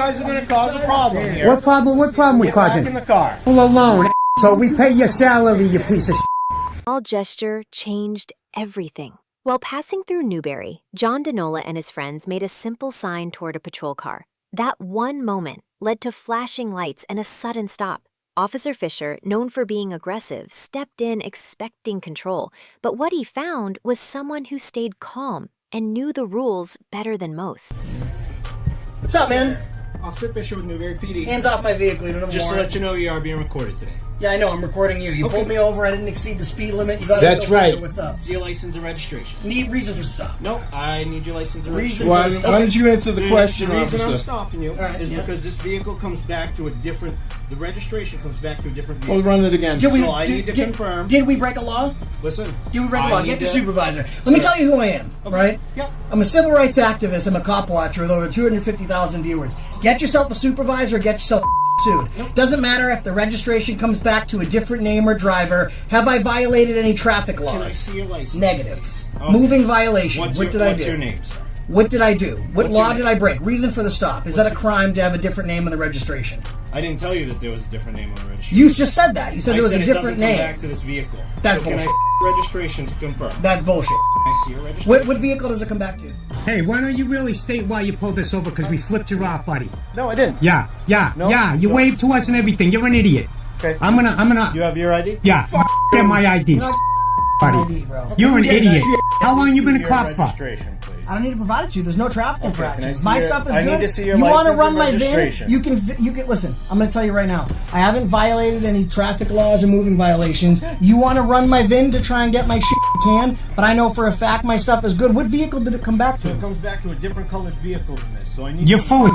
guys are going to cause a problem here. What problem? What problem we causing? Get back in the car. Pull alone, so we pay your salary, you piece of shit. Small gesture changed everything. While passing through Newbury, John DeNola and his friends made a simple sign toward a patrol car. That one moment led to flashing lights and a sudden stop. Officer Fisher, known for being aggressive, stepped in expecting control, but what he found was someone who stayed calm and knew the rules better than most. What's up, man? Officer Fisher of Newbury PD. Hands off my vehicle. You don't have a Just to warrant. let you know, you are being recorded today. Yeah, I know. I'm recording you. You pulled me over. I didn't exceed the speed limit. You got That's right. What's up? See your license and registration. Need reason for stop. No, I need your license and Reason registration. for Why don't you answer the question, The reason I'm officer? stopping you Right, is yeah. because this vehicle comes back to a different. The registration comes back to a different We'll vehicle. run it again. Did we, So I need to confirm. Did we break a law? Listen. Did we break a I law? need Get the to- supervisor. Let me Sir. tell you who I am, right? Yep. I'm a civil rights activist. I'm a cop watcher with over 250,000 viewers. Get yourself a supervisor, get yourself sued. Doesn't matter if the registration comes back to a different name or driver. Have I violated any traffic laws? Can I see your license? Negative. Please? Okay. Moving violation. What's What your, did I what's do? your name, sir? What did I do? What What's law your did name? I break? Reason for the stop. Is that a crime to have a different name on the registration? I didn't tell you that there was a different name on the registration. You just said that. You said there was a it different doesn't come name. back to this vehicle. That's so can bullshit. I registration to confirm? That's bullshit. Can I see your registration? What vehicle does it come back to? Hey, why don't you really state why you pulled us over? Because we flipped you off, buddy. No, I didn't. Yeah. You so- waved to us and everything. You're an idiot. Okay. I'm gonna. You have your ID? Yeah. Get my IDs, buddy. ID, bro. You're an Yeah, idiot. shit. How long you been a Your cop for? registration, please. I don't need to provide it to you. There's no traffic can I infractions. see My your- stuff is I good. need to see your you want to license run and my VIN? registration. You can listen. I'm going to tell you right now. I haven't violated any traffic laws or moving violations. You want to run my VIN to try and get my shit? You can, but I know for a fact my stuff is good. What vehicle did it come back to? It comes back to a different colored vehicle than this, so I need. You're full of.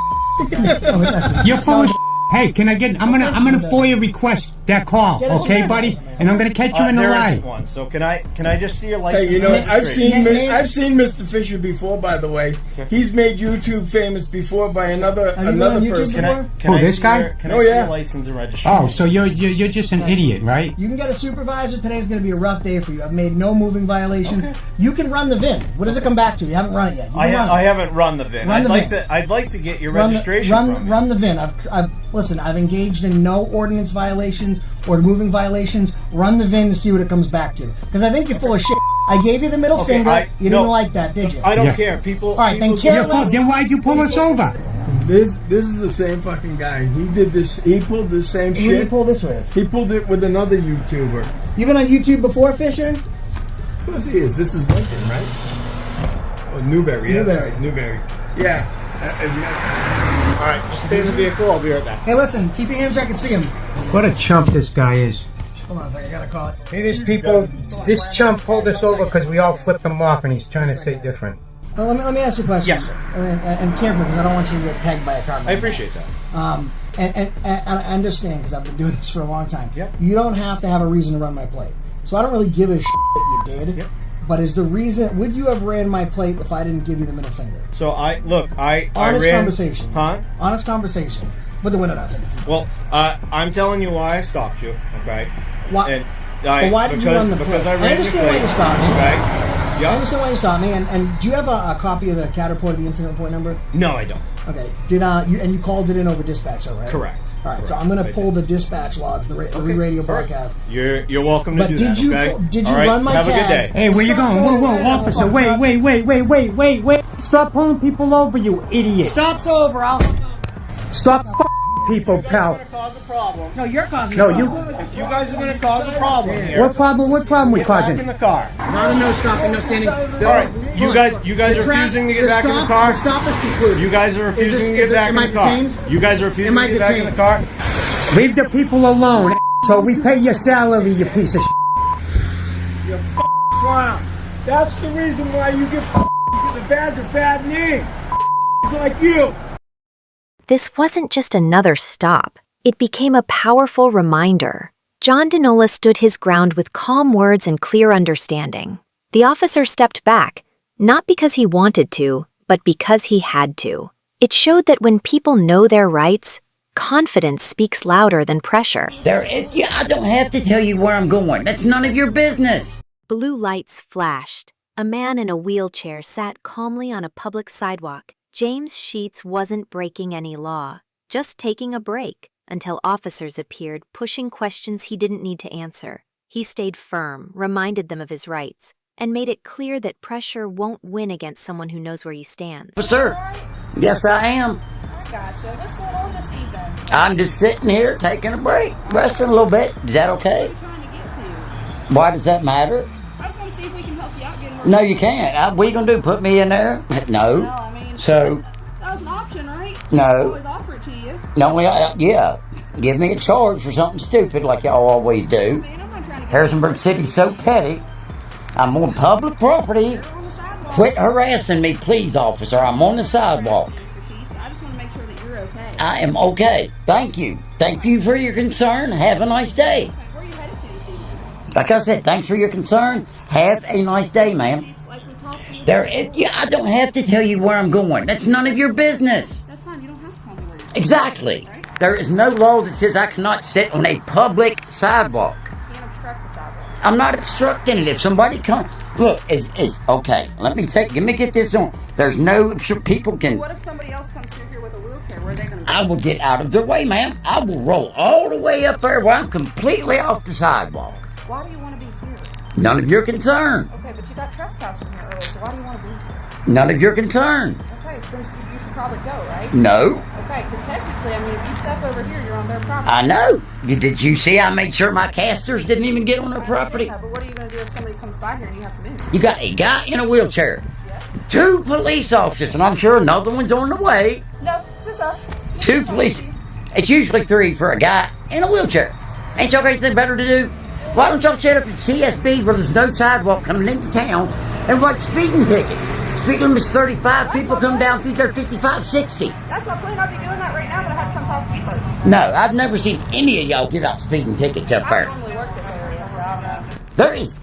You're full of. Hey, I'm gonna FOIA request that call, Get us okay, a buddy? license, man. And I'm gonna catch you in the there lie. isn't one. So can I just see your license? Hey, you know, and I've seen registration? I've seen Mr. Fisher before. By the way, he's made YouTube famous before by another Have you been on YouTube person. before? Can Who, I this see guy? Your, can Oh, I see yeah. your license and registration? Oh, so you're just an idiot, right? You can get a supervisor. Today's going to be a rough day for you. I've made no moving violations. You can run the VIN. What does it come back to? You haven't run it yet. You can run it. I haven't run the VIN. Run the VIN. I'd like to get your Run registration from you. run the VIN. I've engaged in no ordinance violations or moving violations. Run the VIN to see what it comes back to. Because I think you're full of shit. I gave you the middle Okay, finger. You no. didn't like that, did you? I don't Yeah. care. People. All right, then people kill You're us. full. Then why'd you pull us over? This is the same fucking guy. He did this. He pulled the same Who did you shit. pull this with? He pulled it with another YouTuber. You been on YouTube before, Fisher? Of course he is. This is Lincoln, right? Oh, Newbury. Yeah, that's Newbury. right. Newbury. Yeah. All right, just stay in the vehicle. I'll be right back. Hey, listen. Keep your hands where I can see them. What a chump this guy is. Hold on a second. I gotta call it. Hey, this chump pulled us over because we all flipped him off, and he's trying to say different. Well, let me ask you a question. Yes. And careful, because I don't want you to get pegged by a car. I appreciate that. And I understand, because I've been doing this for a long time. Yep. You don't have to have a reason to run my plate. So I don't really give a shit that you did. Yep. But is the reason, would you have ran my plate if I didn't give you the middle finger? So I Honest ran, conversation. Huh? Honest conversation. Put the window down. So I can see. Well, I'm telling you why I stopped you. Okay. Why, And but why did you run the because plate? I ran understand your why plate. you stopped me. Okay. I Yeah. understand why you stopped me. And do you have a copy of the CAT report, the incident report number? No, I don't. Okay. Did you called it in over dispatch, though, right? Correct. All right. So Correct. I'm going I to did. pull the dispatch logs, the radio Perfect. broadcast. You're welcome to But do did that. you Okay. did you All right, run my have tag? a good day. Hey, where you Stop going? Whoa, pulling officer! me. Wait! Stop pulling people over, you idiot! Stop's over. Stop people, pal. Cause a problem. No, you're causing. No, a you. problem. If you guys are going to cause a problem here, What problem? What problem we get back in causing? the car. Not a no stopping, no standing. All right, you guys are refusing to get back in the car. The stop is concluded. You guys are refusing to get back in the car. detained? You guys are refusing Am I to get back in the car. Leave the people alone, so we pay your salary, you piece of shit. You clown. That's the reason why you get the badge of bad name. Like you. This wasn't just another stop. It became a powerful reminder. John DeNola stood his ground with calm words and clear understanding. The officer stepped back, not because he wanted to, but because he had to. It showed that when people know their rights, confidence speaks louder than pressure. I don't have to tell you where I'm going. That's none of your business. Blue lights flashed. A man in a wheelchair sat calmly on a public sidewalk, James Sheets wasn't breaking any law, just taking a break until officers appeared pushing questions he didn't need to answer. He stayed firm, reminded them of his rights, and made it clear that pressure won't win against someone who knows where he stands. Sir, yes I am. I gotcha. What's going on this evening? I'm just sitting here taking a break, resting a little bit. Is that okay? What are you trying to get to? Why does that matter? I just want to see if we can help you out getting more. No, you can't. What are you going to do, put me in there? No. No, I mean, So, that was an option, right? No. I always offer it to you. no, yeah. Give me a charge for something stupid like y'all always do. Man, I'm not trying to get Harrisonburg City's so petty. I'm on public property. You're on the sidewalk. Quit harassing me, please, officer. I'm on the sidewalk. Mr. Sheets, I just want to make sure that you're okay. I am okay. Thank you. Thank you for your concern. Have a nice day. Okay, where are you headed to this evening? Like I said, thanks for your concern. Have a nice day, ma'am. Sheets, like we talked to you. I don't have to tell you where I'm going. That's none of your business. That's fine. You don't have to tell me where you're going. Exactly. Right? There is no law that says I cannot sit on a public sidewalk. You can't obstruct the sidewalk. I'm not obstructing it. If somebody comes, look, it's okay. Let me get this on. There's no people can. What if somebody else comes through here with a wheelchair? Where are they going to go? I will get out of their way, ma'am. I will roll all the way up there where I'm completely off the sidewalk. Why do you want to be here? None of your concern. Okay, but you got trespassed from here earlier, so why do you want to be here? None of your concern. Okay, then you should probably go, right? No. Okay, because technically, I mean, if you step over here, you're on their property. I know. Did you see I made sure my casters didn't even get on their property? Yeah, but what are you going to do if somebody comes by here and you have to move? You got a guy in a wheelchair, Yes? 2 police officers, and I'm sure another one's on the way. No, it's just us. 2 police. It's usually 3 for a guy in a wheelchair. Ain't y'all got anything better to do? Why don't y'all set up at CSB where there's no sidewalk coming into town and write speeding tickets? Speed limit's 35. People come down through there 55, 60. That's my plan. I'll be doing that right now, but I have to come talk to you first. No, I've never seen any of y'all give out speeding tickets up I there. normally work this area, so I don't know. There is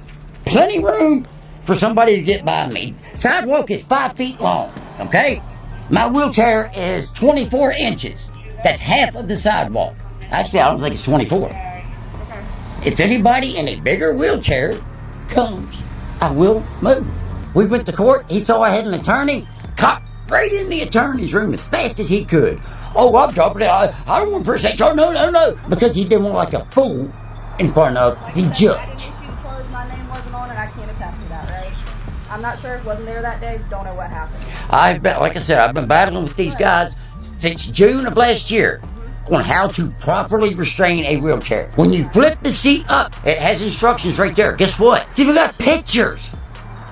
plenty room for somebody to get by me. Sidewalk is 5 feet long, okay? My wheelchair is 24 inches. That's half of the sidewalk. Actually, I don't think it's 24. Okay. If anybody in a bigger wheelchair comes, I will move. We went to court. He saw I had an attorney. Cop right in the attorney's room as fast as he could. Oh, I'm dropping it. I don't want to press that charge. No. Because he didn't want like a fool in front of the I didn't judge. issue the charge. My name wasn't on it. I can't attest to that, right? I'm not sure. Wasn't there that day. Don't know what happened. Like I said, I've been battling with these guys since June of last year on how to properly restrain a wheelchair. When you flip the seat up, it has instructions right there. Guess what? See, we got pictures.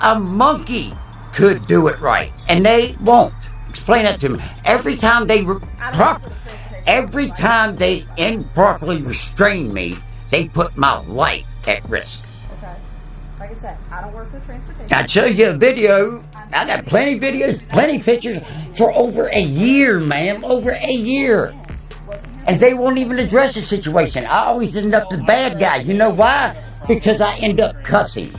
A monkey could do it right, and they won't. Explain that to me. Every time they improperly restrain me, they put my life at risk. Okay. Like I said, I don't work with transportation. I show you a video. I got plenty of videos, plenty of pictures for over a year, ma'am. Over a year. And they won't even address the situation. I always end up the bad guy. You know why? Because I end up cussing.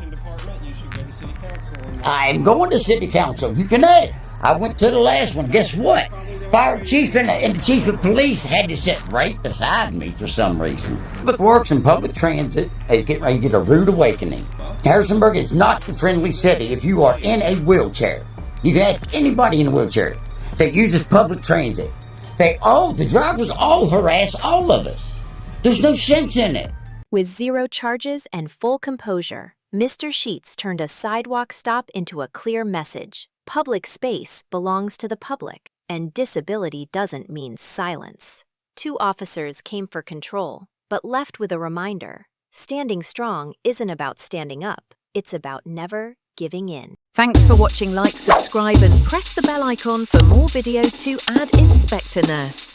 I'm going to city council. You can add. I went to the last one. Guess what? Fire chief and the chief of police had to sit right beside me for some reason. Public Works and public transit is getting ready to get a rude awakening. Harrisonburg is not the friendly city if you are in a wheelchair. You can ask anybody in a wheelchair that uses public transit. The drivers all harass all of us. There's no sense in it. With 0 charges and full composure, Mr. Sheets turned a sidewalk stop into a clear message. Public space belongs to the public, and disability doesn't mean silence. 2 officers came for control, but left with a reminder. Standing strong isn't about standing up. It's about never giving in. Thanks for watching. Like, subscribe and press the bell icon for more video to add Inspector Nurse.